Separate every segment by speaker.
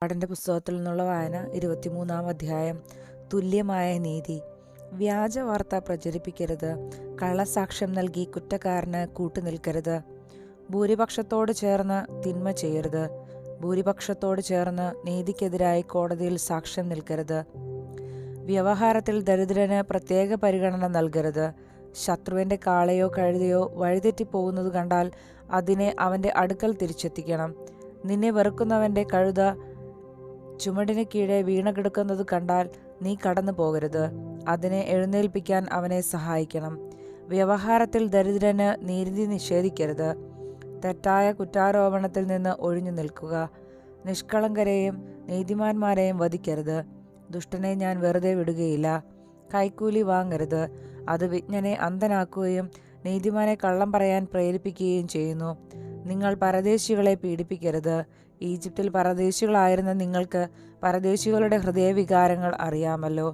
Speaker 1: പാഠൻ്റെ പുസ്തകത്തിൽ നിന്നുള്ള വായന 23-ാം അധ്യായം. തുല്യമായ നീതി. വ്യാജ വാർത്ത പ്രചരിപ്പിക്കരുത്. കള്ളസാക്ഷ്യം നൽകി കുറ്റക്കാരന് കൂട്ടുനിൽക്കരുത്. ഭൂരിപക്ഷത്തോട് ചേർന്ന് തിന്മ ചെയ്യരുത്. ഭൂരിപക്ഷത്തോട് ചേർന്ന് നീതിക്കെതിരായി കോടതിയിൽ സാക്ഷ്യം നിൽക്കരുത്. വ്യവഹാരത്തിൽ ദരിദ്രന് പ്രത്യേക പരിഗണന നൽകരുത്. ശത്രുവിൻ്റെ കാളയോ കഴുതയോ വഴിതെറ്റിപ്പോകുന്നത് കണ്ടാൽ അതിനെ അവൻ്റെ അടുക്കൽ തിരിച്ചെത്തിക്കണം. നിന്നെ വെറുക്കുന്നവൻ്റെ കഴുത ചുമടിന് കീഴെ വീണുകിടക്കുന്നത് കണ്ടാൽ നീ കടന്നു പോകരുത്. അതിനെ എഴുന്നേൽപ്പിക്കാൻ അവനെ സഹായിക്കണം. വ്യവഹാരത്തിൽ ദരിദ്രന് നീതി നിഷേധിക്കരുത്. തെറ്റായ കുറ്റാരോപണത്തിൽ നിന്ന് ഒഴിഞ്ഞു നിൽക്കുക. നിഷ്കളങ്കരെയും നീതിമാന്മാരെയും വധിക്കരുത്. ദുഷ്ടനെ ഞാൻ വെറുതെ വിടുകയില്ല. കൈക്കൂലി വാങ്ങരുത്. അത് വിജ്ഞനെ അന്ധനാക്കുകയും നീതിമാനെ കള്ളം പറയാൻ പ്രേരിപ്പിക്കുകയും ചെയ്യുന്നു. നിങ്ങൾ പരദേശികളെ പീഡിപ്പിക്കരുത്. ഈജിപ്തിൽ പരദേശികളായിരുന്ന നിങ്ങൾക്ക് പരദേശികളുടെ ഹൃദയവികാരങ്ങൾ അറിയാമല്ലോ.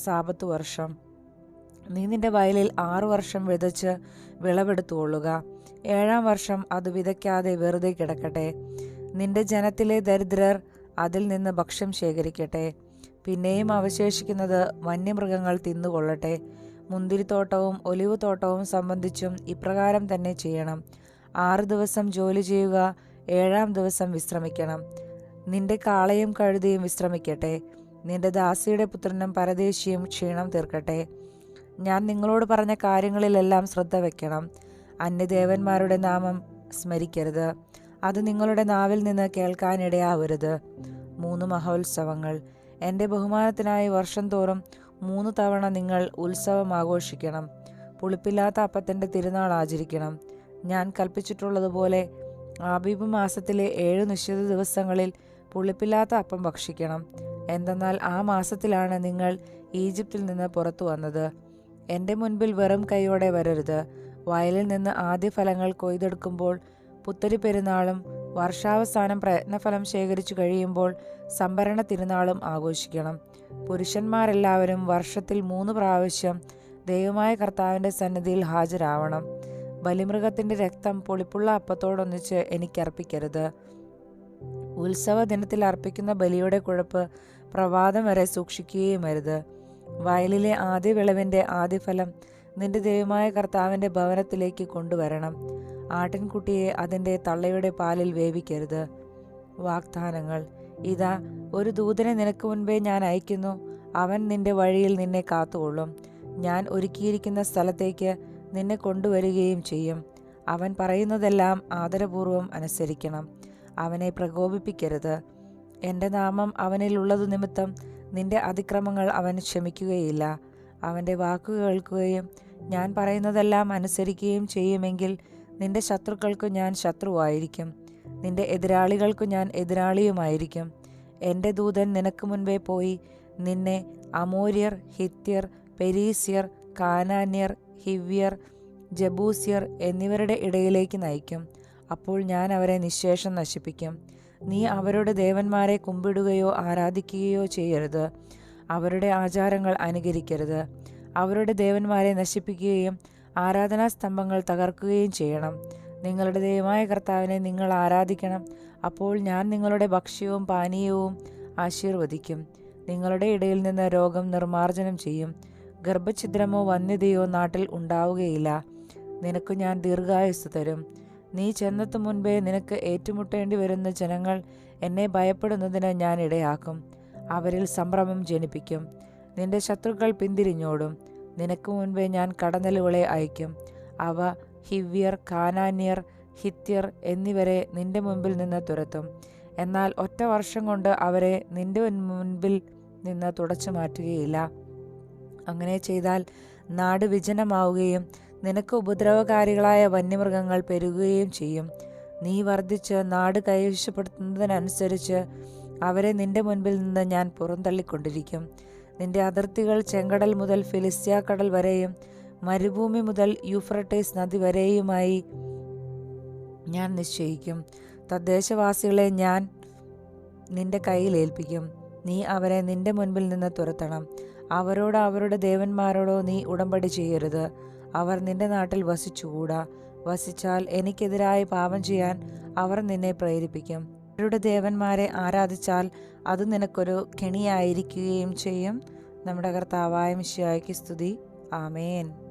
Speaker 1: സാബത്ത് വർഷം. നീ നിന്റെ വയലിൽ 6 വർഷം വിതച്ച് വിളവെടുത്തുകൊള്ളുക. 7-ാം വർഷം അത് വിതയ്ക്കാതെ വെറുതെ കിടക്കട്ടെ. നിന്റെ ജനത്തിലെ ദരിദ്രർ അതിൽ നിന്ന് ഭക്ഷ്യം ശേഖരിക്കട്ടെ. പിന്നെയും അവശേഷിക്കുന്നത് വന്യമൃഗങ്ങൾ തിന്നുകൊള്ളട്ടെ. മുന്തിരിത്തോട്ടവും ഒലിവ് തോട്ടവും സംബന്ധിച്ചും ഇപ്രകാരം തന്നെ ചെയ്യണം. 6 ദിവസം ജോലി ചെയ്യുക, 7-ാം ദിവസം വിശ്രമിക്കണം. നിന്റെ കാളയും കഴുതയും വിശ്രമിക്കട്ടെ. നിന്റെ ദാസിയുടെ പുത്രനും പരദേശിയും ക്ഷീണം തീർക്കട്ടെ. ഞാൻ നിങ്ങളോട് പറഞ്ഞ കാര്യങ്ങളിലെല്ലാം ശ്രദ്ധ വയ്ക്കണം. അന്യദേവന്മാരുടെ നാമം സ്മരിക്കരുത്. അത് നിങ്ങളുടെ നാവിൽ നിന്ന് കേൾക്കാനിടയാവരുത്. 3 മഹോത്സവങ്ങൾ. എൻ്റെ ബഹുമാനത്തിനായി വർഷം തോറും 3 തവണ നിങ്ങൾ ഉത്സവം ആഘോഷിക്കണം. പുളിപ്പില്ലാത്ത അപ്പത്തിൻ്റെ തിരുനാൾ ആചരിക്കണം. ഞാൻ കൽപ്പിച്ചിട്ടുള്ളതുപോലെ ആബീബ് മാസത്തിലെ 7 നിശ്ചിത ദിവസങ്ങളിൽ പുളിപ്പില്ലാത്ത അപ്പം ഭക്ഷിക്കണം. എന്തെന്നാൽ ആ മാസത്തിലാണ് നിങ്ങൾ ഈജിപ്തിൽ നിന്ന് പുറത്തു വന്നത്. എൻ്റെ മുൻപിൽ വെറും കൈയോടെ വരരുത്. വയലിൽ നിന്ന് ആദ്യ ഫലങ്ങൾ കൊയ്തെടുക്കുമ്പോൾ പുത്തരി പെരുന്നാളും വർഷാവസാനം പ്രയത്നഫലം ശേഖരിച്ചു കഴിയുമ്പോൾ സംഭരണ തിരുനാളും ആഘോഷിക്കണം. പുരുഷന്മാരെല്ലാവരും വർഷത്തിൽ 3 പ്രാവശ്യം ദൈവമായ കർത്താവിൻ്റെ സന്നിധിയിൽ ഹാജരാവണം. ബലിമൃഗത്തിൻ്റെ രക്തം പുളിപ്പുള്ള അപ്പത്തോടൊന്നിച്ച് എനിക്കർപ്പിക്കരുത്. ഉത്സവ ദിനത്തിൽ അർപ്പിക്കുന്ന ബലിയുടെ കുഴപ്പ് പ്രഭാതം വരെ സൂക്ഷിക്കുകയും അരുത്. വയലിലെ ആദ്യ വിളവിൻ്റെ ആദ്യഫലം നിന്റെ ദൈവമായ കർത്താവിൻ്റെ ഭവനത്തിലേക്ക് കൊണ്ടുവരണം. ആട്ടിൻകുട്ടിയെ അതിൻ്റെ തള്ളയുടെ പാലിൽ വേവിക്കരുത്. വാഗ്ദാനങ്ങൾ. ഇതാ, ഒരു ദൂതനെ നിനക്ക് മുൻപേ ഞാൻ അയക്കുന്നു. അവൻ നിന്റെ വഴിയിൽ നിന്നെ കാത്തുകൊള്ളും. ഞാൻ ഒരുക്കിയിരിക്കുന്ന സ്ഥലത്തേക്ക് നിന്നെ കൊണ്ടുവരികയും ചെയ്യും. അവൻ പറയുന്നതെല്ലാം ആദരപൂർവ്വം അനുസരിക്കണം. അവനെ പ്രകോപിപ്പിക്കരുത്. എൻ്റെ നാമം അവനിൽ ഉള്ളതു നിമിത്തം നിന്റെ അതിക്രമങ്ങൾ അവൻ ക്ഷമിക്കുകയില്ല. അവൻ്റെ വാക്കു കേൾക്കുകയും ഞാൻ പറയുന്നതെല്ലാം അനുസരിക്കുകയും ചെയ്യുമെങ്കിൽ നിന്റെ ശത്രുക്കൾക്കു ഞാൻ ശത്രുവായിരിക്കും, നിന്റെ എതിരാളികൾക്കു ഞാൻ എതിരാളിയുമായിരിക്കും. എൻ്റെ ദൂതൻ നിനക്ക് മുൻപേ പോയി നിന്നെ അമോര്യർ, ഹിത്യർ, പെരീസ്യർ, കാനാന്യർ, ഹിവ്യർ, ജബൂസ്യർ എന്നിവരുടെ ഇടയിലേക്ക് നയിക്കും. അപ്പോൾ ഞാൻ അവരെ നിശ്ശേഷം നശിപ്പിക്കും. നീ അവരുടെ ദേവന്മാരെ കുമ്പിടുകയോ ആരാധിക്കുകയോ ചെയ്യരുത്. അവരുടെ ആചാരങ്ങൾ അനുകരിക്കരുത്. അവരുടെ ദേവന്മാരെ നശിപ്പിക്കുകയും ആരാധനാ സ്തംഭങ്ങൾ തകർക്കുകയും ചെയ്യണം. നിങ്ങളുടെ ദൈവമായ കർത്താവിനെ നിങ്ങൾ ആരാധിക്കണം. അപ്പോൾ ഞാൻ നിങ്ങളുടെ ഭക്ഷ്യവും പാനീയവും ആശീർവദിക്കും. നിങ്ങളുടെ ഇടയിൽ നിന്ന് രോഗം നിർമ്മാർജ്ജനം ചെയ്യും. ഗർഭഛിദ്രമോ വന്ധ്യതയോ നാട്ടിൽ ഉണ്ടാവുകയില്ല. നിനക്ക് ഞാൻ ദീർഘായുസ്സ് തരും. നീ ചെന്നെത്തും മുൻപേ നിനക്ക് ഏറ്റുമുട്ടേണ്ടി വരുന്ന ജനങ്ങൾ എന്നെ ഭയപ്പെടുന്നതിന് ഞാൻ ഇടയാക്കും. അവരിൽ സംഭ്രമം ജനിപ്പിക്കും. നിന്റെ ശത്രുക്കൾ പിന്തിരിഞ്ഞോടും. നിനക്ക് മുൻപേ ഞാൻ കടന്നലുകളെ അയക്കും. അവ ഹിവ്യർ, കാനാന്യർ, ഹിത്യർ എന്നിവരെ നിന്റെ മുൻപിൽ നിന്ന് തുരത്തും. എന്നാൽ ഒറ്റ വർഷം കൊണ്ട് അവരെ നിന്റെ മുൻപിൽ നിന്ന് തുടച്ചു മാറ്റുകയില്ല. അങ്ങനെ ചെയ്താൽ നാട് വിജനമാവുകയും നിനക്ക് ഉപദ്രവകാരികളായ വന്യമൃഗങ്ങൾ പെരുകുകയും ചെയ്യും. നീ വർദ്ധിച്ച് നാട് കൈവശപ്പെടുത്തുന്നതിനനുസരിച്ച് അവരെ നിന്റെ മുൻപിൽ നിന്ന് ഞാൻ പുറന്തള്ളിക്കൊണ്ടിരിക്കും. നിന്റെ അതിർത്തികൾ ചെങ്കടൽ മുതൽ ഫിലിസ്ത്യ കടൽ വരെയും മരുഭൂമി മുതൽ യൂഫ്രട്ടീസ് നദി വരെയുമായി ഞാൻ നിശ്ചയിക്കും. തദ്ദേശവാസികളെ ഞാൻ നിന്റെ കയ്യിൽ ഏൽപ്പിക്കും. നീ അവരെ നിന്റെ മുൻപിൽ നിന്ന് തുരത്തണം. അവരോടോ അവരുടെ ദേവന്മാരോടോ നീ ഉടമ്പടി ചെയ്യരുത്. അവർ നിന്റെ നാട്ടിൽ വസിച്ചുകൂടാ. വസിച്ചാൽ എനിക്കെതിരായി പാപം ചെയ്യാൻ അവർ നിന്നെ പ്രേരിപ്പിക്കും. അവരുടെ ദേവന്മാരെ ആരാധിച്ചാൽ അത് നിനക്കൊരു കെണിയായിരിക്കുകയും ചെയ്യും. നമ്മുടെ കർത്താവായ മിശിഹായ്ക്ക് സ്തുതി. ആമേൻ.